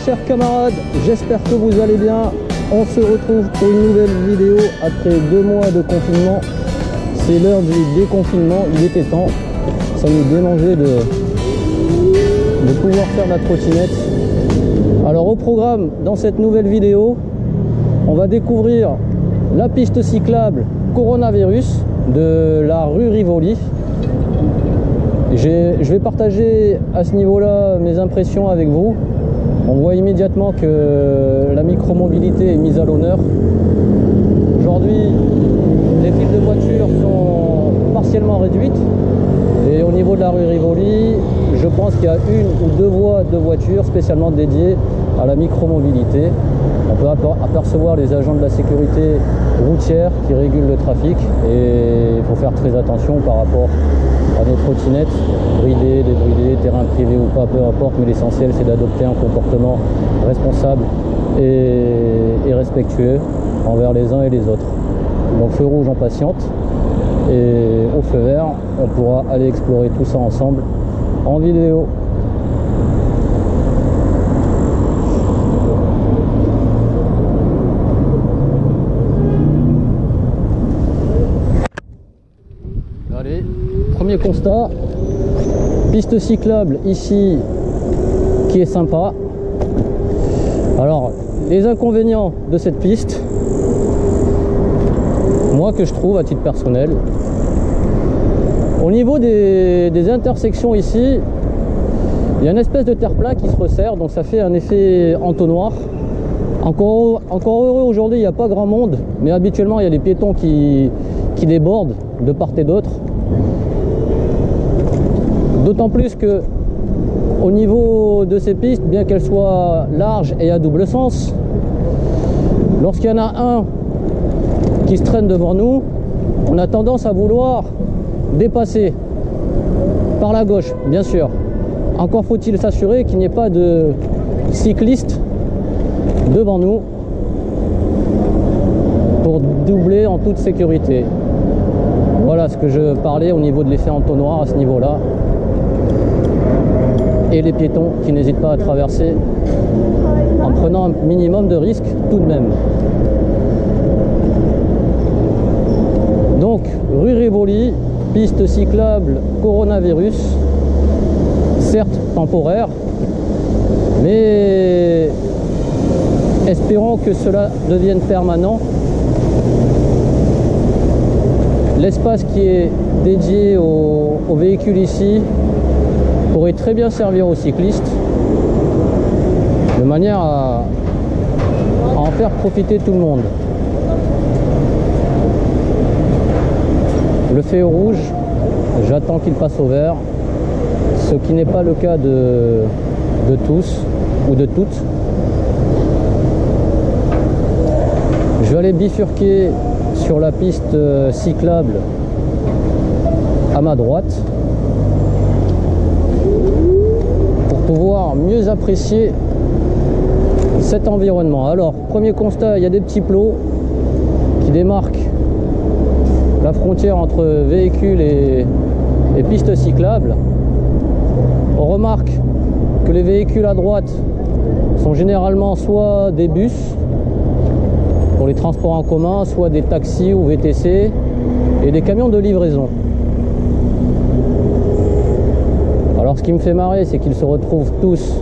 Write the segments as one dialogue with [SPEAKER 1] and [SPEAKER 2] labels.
[SPEAKER 1] chers camarades, j'espère que vous allez bien. On se retrouve pour une nouvelle vidéo après 2 mois de confinement. C'est l'heure du déconfinement, il était temps. Ça nous démangeait de pouvoir faire la trottinette. Alors au programme, dans cette nouvelle vidéo, on va découvrir la piste cyclable Coronavirus de la rue Rivoli. Je vais partager à ce niveau-là mes impressions avec vous. On voit immédiatement que la micromobilité est mise à l'honneur. Aujourd'hui, les files de voitures sont partiellement réduites. Et au niveau de la rue Rivoli, je pense qu'il y a 1 ou 2 voies de voitures spécialement dédiées à la micromobilité. On peut apercevoir les agents de la sécurité routière qui régulent le trafic et il faut faire très attention par rapport à nos trottinettes, bridées, débridées, terrain privé ou pas, peu importe, mais l'essentiel c'est d'adopter un comportement responsable et respectueux envers les uns et les autres. Donc feu rouge, on patiente, et au feu vert, on pourra aller explorer tout ça ensemble en vidéo. Allez, premier constat, piste cyclable ici qui est sympa. Alors, les inconvénients de cette piste, moi que je trouve à titre personnel, au niveau des intersections ici, il y a une espèce de terre-plat qui se resserre, donc ça fait un effet entonnoir. Encore heureux aujourd'hui, il n'y a pas grand monde, mais habituellement il y a des piétons qui débordent de part et d'autre. D'autant plus que au niveau de ces pistes, bien qu'elles soient larges et à double sens, lorsqu'il y en a un qui se traîne devant nous, on a tendance à vouloir dépasser par la gauche, bien sûr. Encore faut-il s'assurer qu'il n'y ait pas de cycliste devant nous pour doubler en toute sécurité. Voilà ce que je parlais au niveau de l'effet entonnoir à ce niveau-là. Et les piétons qui n'hésitent pas à traverser en prenant un minimum de risque tout de même. Donc, rue Rivoli, piste cyclable Coronavirus, certes temporaire, mais espérons que cela devienne permanent. L'espace qui est dédié aux véhicules ici pourrait très bien servir aux cyclistes, de manière à en faire profiter tout le monde. Le feu rouge, j'attends qu'il passe au vert, ce qui n'est pas le cas de tous ou de toutes. Je vais aller bifurquer sur la piste cyclable à ma droite pour pouvoir mieux apprécier cet environnement. Alors, premier constat, il y a des petits plots qui démarquent la frontière entre véhicules et pistes cyclables. On remarque que les véhicules à droite sont généralement soit des bus pour les transports en commun, soit des taxis ou VTC et des camions de livraison. Alors ce qui me fait marrer, c'est qu'ils se retrouvent tous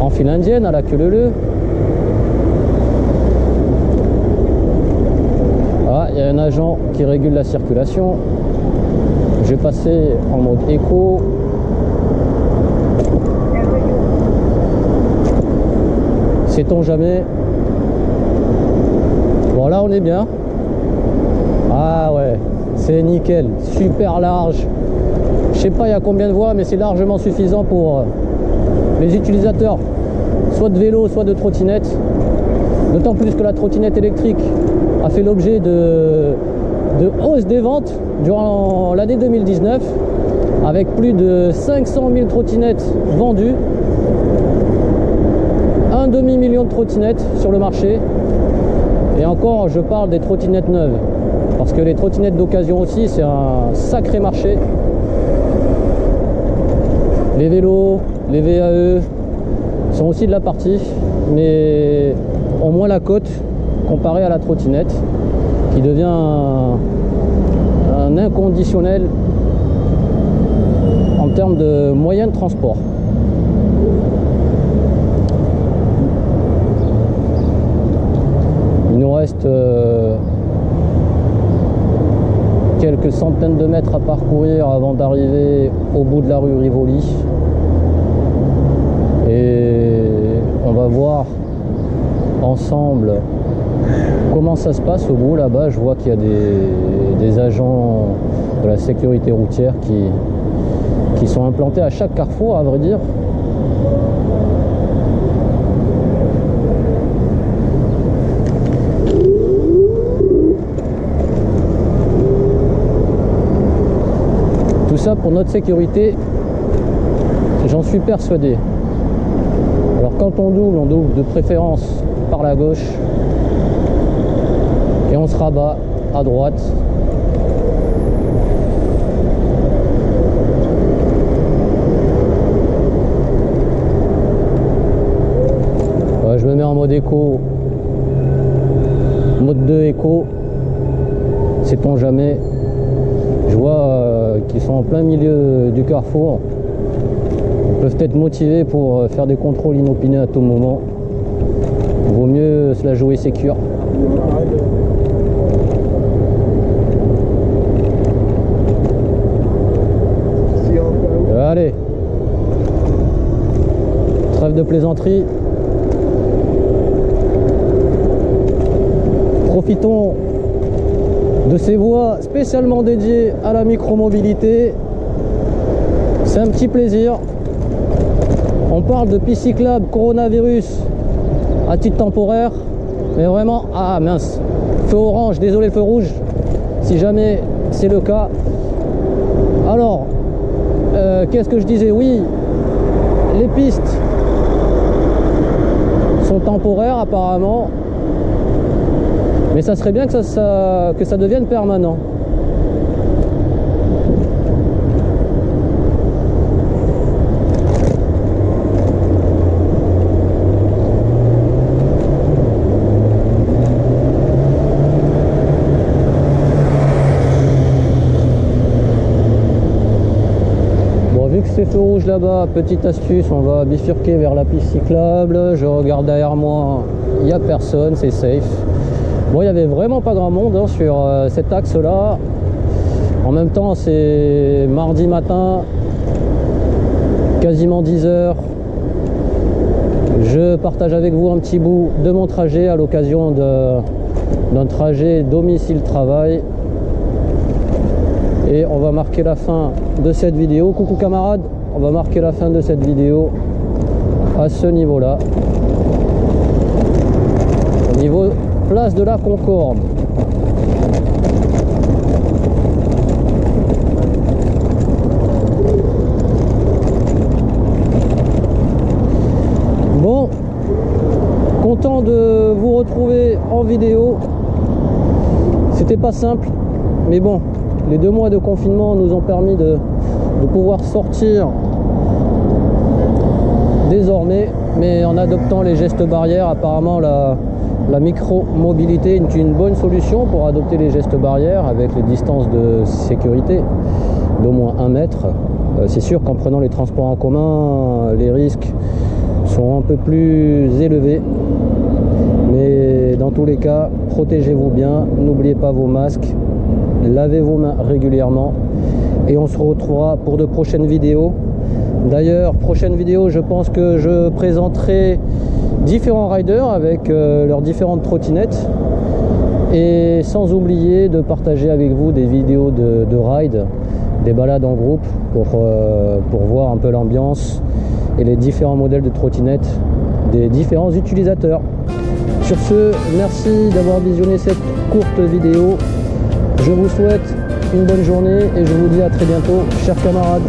[SPEAKER 1] en file indienne à la queue leu-leu. Ah, il y a un agent qui régule la circulation. Je vais passer en mode éco. Sait-on jamais. Bon, là on est bien. Ah ouais, c'est nickel, super large. Je sais pas il y a combien de voies, mais c'est largement suffisant pour les utilisateurs soit de vélo, soit de trottinette. D'autant plus que la trottinette électrique a fait l'objet de hausse des ventes durant l'année 2019, avec plus de 500 000 trottinettes vendues, un demi-million de trottinettes sur le marché. Et encore, je parle des trottinettes neuves, parce que les trottinettes d'occasion aussi, c'est un sacré marché. Les vélos, les VAE, sont aussi de la partie, mais ont moins la cote comparé à la trottinette, qui devient un inconditionnel en termes de moyens de transport. Il nous reste quelques centaines de mètres à parcourir avant d'arriver au bout de la rue Rivoli. Et on va voir ensemble comment ça se passe au bout. Là-bas, je vois qu'il y a des agents de la sécurité routière qui sont implantés à chaque carrefour, à vrai dire. Tout ça pour notre sécurité, j'en suis persuadé. Alors quand on double de préférence par la gauche et on se rabat à droite. Ouais, je me mets en mode éco, mode 2 éco, sait-on jamais. Je vois qu'ils sont en plein milieu du carrefour. Ils peuvent être motivés pour faire des contrôles inopinés à tout moment. Il vaut mieux se la jouer sécure. Allez, trêve de plaisanterie. Profitons de ces voies spécialement dédiées à la micromobilité. C'est un petit plaisir. On parle de piste cyclable coronavirus à titre temporaire, mais vraiment, ah mince, feu orange, désolé le feu rouge, si jamais c'est le cas. Alors, qu'est-ce que je disais? Oui, les pistes sont temporaires apparemment, mais ça serait bien que ça devienne permanent. Vu que c'est feu rouge là-bas, petite astuce, on va bifurquer vers la piste cyclable. Je regarde derrière moi, il n'y a personne, c'est safe. Bon, il n'y avait vraiment pas grand monde sur cet axe-là. En même temps, c'est mardi matin, quasiment 10 h. Je partage avec vous un petit bout de mon trajet à l'occasion d'un trajet domicile-travail. Et on va marquer la fin de cette vidéo. Coucou camarades, on va marquer la fin de cette vidéo à ce niveau-là. Au niveau place de la Concorde. Bon, content de vous retrouver en vidéo. C'était pas simple, mais bon. Les 2 mois de confinement nous ont permis de pouvoir sortir désormais, mais en adoptant les gestes barrières. Apparemment la micro-mobilité est une bonne solution pour adopter les gestes barrières avec les distances de sécurité d'au moins 1 mètre. C'est sûr qu'en prenant les transports en commun, les risques sont un peu plus élevés, mais dans tous les cas, protégez-vous bien, n'oubliez pas vos masques. Lavez vos mains régulièrement et on se retrouvera pour de prochaines vidéos. D'ailleurs, prochaine vidéo, je pense que je présenterai différents riders avec leurs différentes trottinettes, et sans oublier de partager avec vous des vidéos de ride, des balades en groupe pour voir un peu l'ambiance et les différents modèles de trottinettes des différents utilisateurs. Sur ce, merci d'avoir visionné cette courte vidéo. Je vous souhaite une bonne journée et je vous dis à très bientôt, chers camarades.